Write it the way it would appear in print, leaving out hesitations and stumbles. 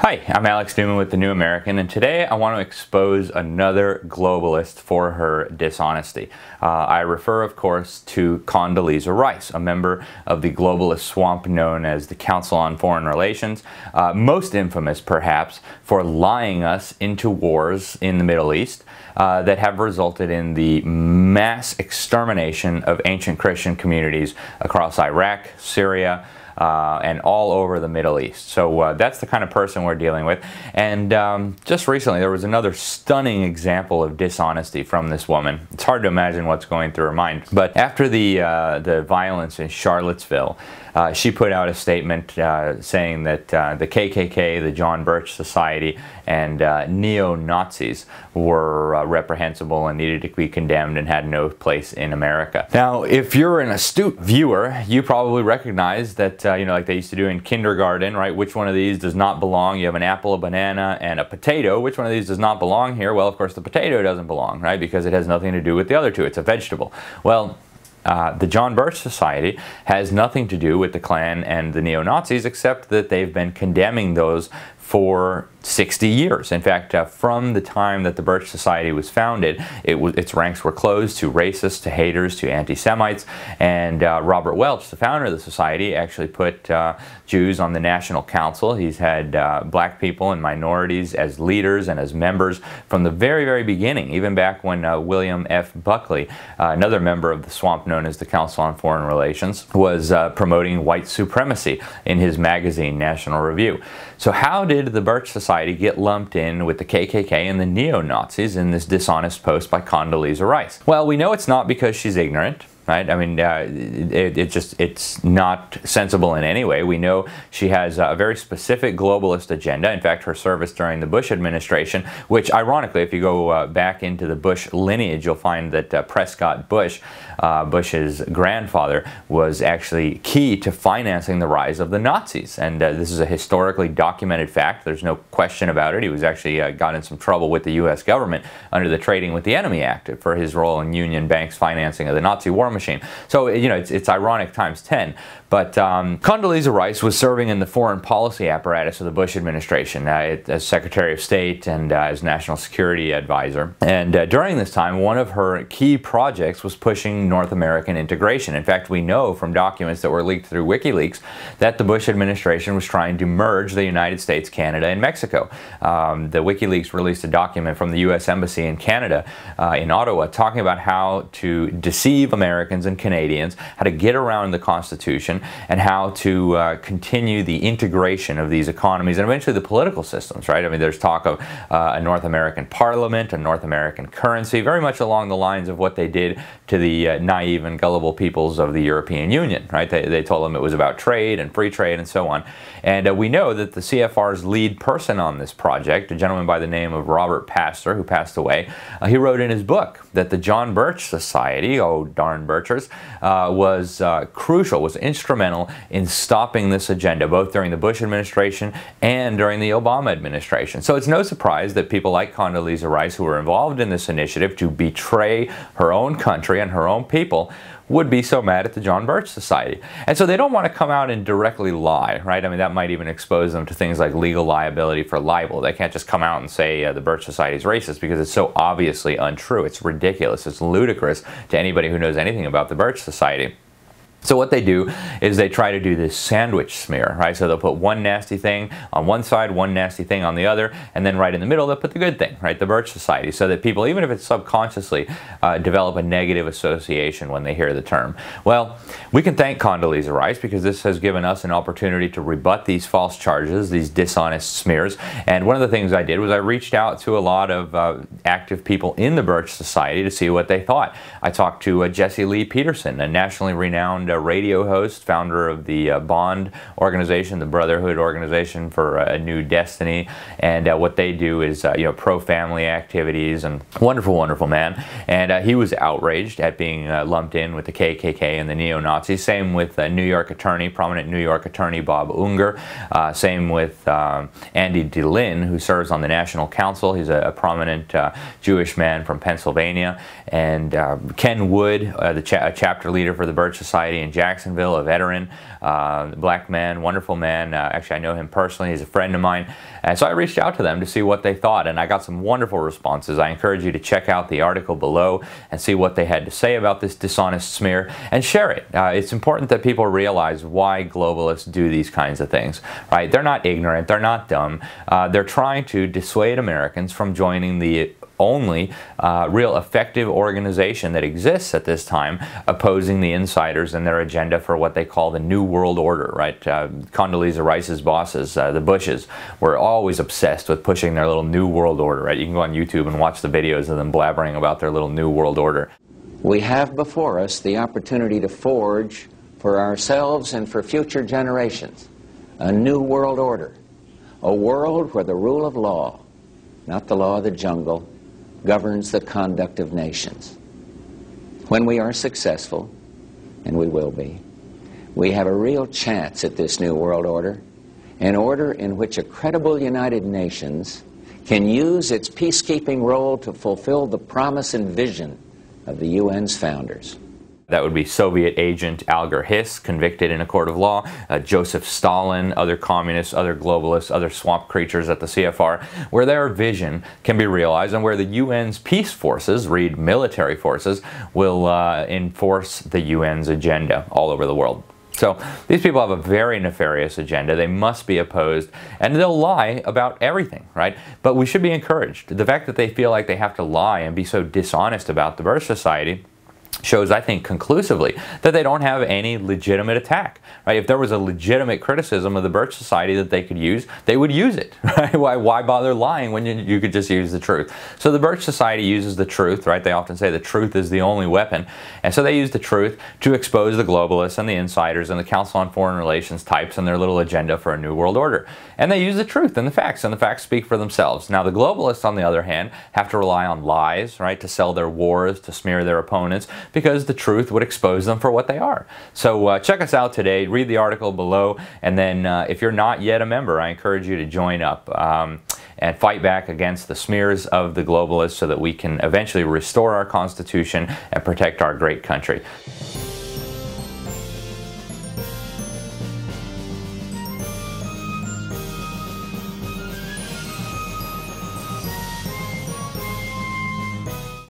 Hi, I'm Alex Newman with The New American, and today I want to expose another globalist for her dishonesty. I refer, of course, to Condoleeza Rice, a member of the globalist swamp known as the Council on Foreign Relations, most infamous, perhaps, for lying us into wars in the Middle East that have resulted in the mass extermination of ancient Christian communities across Iraq, Syria, and all over the Middle East. So that's the kind of person we're dealing with. And just recently there was another stunning example of dishonesty from this woman. It's hard to imagine what's going through her mind. But after the violence in Charlottesville, she put out a statement saying that the KKK, the John Birch Society, and neo-Nazis were reprehensible and needed to be condemned and had no place in America. Now, if you're an astute viewer, you probably recognize that, you know, like they used to do in kindergarten, right? Which one of these does not belong? You have an apple, a banana, and a potato. Which one of these does not belong here? Well, of course, the potato doesn't belong, right? Because it has nothing to do with the other two. It's a vegetable. Well, the John Birch Society has nothing to do with the Klan and the neo-Nazis, except that they've been condemning those for 60 years. In fact, from the time that the Birch Society was founded, its ranks were closed to racists, to haters, to anti-Semites, and Robert Welch, the founder of the society, actually put Jews on the National Council. He's had black people and minorities as leaders and as members from the very, very beginning, even back when William F. Buckley, another member of the swamp known as the Council on Foreign Relations, was promoting white supremacy in his magazine, National Review. So how did the Birch Society get lumped in with the KKK and the neo-Nazis in this dishonest post by Condoleeza Rice? Well, we know it's not because she's ignorant. Right? I mean, it's not sensible in any way. We know she has a very specific globalist agenda. In fact, her service during the Bush administration, which ironically, if you go back into the Bush lineage, you'll find that Prescott Bush, Bush's grandfather, was actually key to financing the rise of the Nazis. And this is a historically documented fact. There's no question about it. He was actually got in some trouble with the U.S. government under the Trading with the Enemy Act for his role in Union Bank's financing of the Nazi war machine. So, you know, it's ironic times 10. But Condoleeza Rice was serving in the foreign policy apparatus of the Bush administration as Secretary of State and as National Security Advisor. And during this time, one of her key projects was pushing North American integration. In fact, we know from documents that were leaked through WikiLeaks that the Bush administration was trying to merge the United States, Canada, and Mexico. The WikiLeaks released a document from the U.S. Embassy in Canada, in Ottawa, talking about how to deceive Americans and Canadians, how to get around the Constitution, and how to continue the integration of these economies and eventually the political systems, right? I mean, there's talk of a North American parliament, a North American currency, very much along the lines of what they did to the naive and gullible peoples of the European Union, right? They told them it was about trade and free trade and so on. And we know that the CFR's lead person on this project, a gentleman by the name of Robert Pastor, who passed away, he wrote in his book that the John Birch Society, oh darn Birchers, was crucial, was instrumental in stopping this agenda, both during the Bush administration and during the Obama administration. So it's no surprise that people like Condoleeza Rice, who were involved in this initiative to betray her own country and her own people, would be so mad at the John Birch Society. And so they don't want to come out and directly lie, right? I mean, that might even expose them to things like legal liability for libel. They can't just come out and say the Birch Society is racist because it's so obviously untrue. It's ridiculous. It's ludicrous to anybody who knows anything about the Birch Society. So what they do is they try to do this sandwich smear, right? So they'll put one nasty thing on one side, one nasty thing on the other, and then right in the middle they'll put the good thing, right? The Birch Society, so that people, even if it's subconsciously, develop a negative association when they hear the term. Well, we can thank Condoleeza Rice because this has given us an opportunity to rebut these false charges, these dishonest smears. And one of the things I did was I reached out to a lot of active people in the Birch Society to see what they thought. I talked to Jesse Lee Peterson, a nationally renowned radio host, founder of the Bond organization, the Brotherhood organization for a New Destiny, and what they do is you know, pro-family activities, and wonderful, wonderful man. And he was outraged at being lumped in with the KKK and the neo-Nazis. Same with New York attorney, prominent New York attorney Bob Unger. Same with Andy DeLynn, who serves on the National Council. He's a prominent Jewish man from Pennsylvania. And Ken Wood, a chapter leader for the Birch Society in Jacksonville, a veteran, black man, wonderful man. Actually, I know him personally. He's a friend of mine. And so I reached out to them to see what they thought, and I got some wonderful responses. I encourage you to check out the article below and see what they had to say about this dishonest smear and share it. It's important that people realize why globalists do these kinds of things, right? They're not ignorant. They're not dumb. They're trying to dissuade Americans from joining the only real effective organization that exists at this time opposing the insiders and their agenda for what they call the New World Order, right? Condoleeza Rice's bosses, the Bushes, were always obsessed with pushing their little New World Order, right? You can go on YouTube and watch the videos of them blabbering about their little New World Order. We have before us the opportunity to forge for ourselves and for future generations a new world order, a world where the rule of law, not the law of the jungle, governs the conduct of nations. When we are successful, and we will be, we have a real chance at this new world order, an order in which a credible United Nations can use its peacekeeping role to fulfill the promise and vision of the UN's founders. That would be Soviet agent Alger Hiss, convicted in a court of law, Joseph Stalin, other communists, other globalists, other swamp creatures at the CFR, where their vision can be realized and where the UN's peace forces, read military forces, will enforce the UN's agenda all over the world. So these people have a very nefarious agenda. They must be opposed, and they'll lie about everything, right? But we should be encouraged. The fact that they feel like they have to lie and be so dishonest about the Birch Society shows, I think, conclusively that they don't have any legitimate attack, right? If there was a legitimate criticism of the Birch Society that they could use, they would use it, right? Why bother lying when you could just use the truth? So the Birch Society uses the truth, right? They often say the truth is the only weapon, and so they use the truth to expose the globalists and the insiders and the Council on Foreign Relations types and their little agenda for a new world order. And they use the truth and the facts speak for themselves. Now the globalists, on the other hand, have to rely on lies, right, to sell their wars, to smear their opponents, because the truth would expose them for what they are. So check us out today, read the article below, and then if you're not yet a member, I encourage you to join up and fight back against the smears of the globalists so that we can eventually restore our Constitution and protect our great country.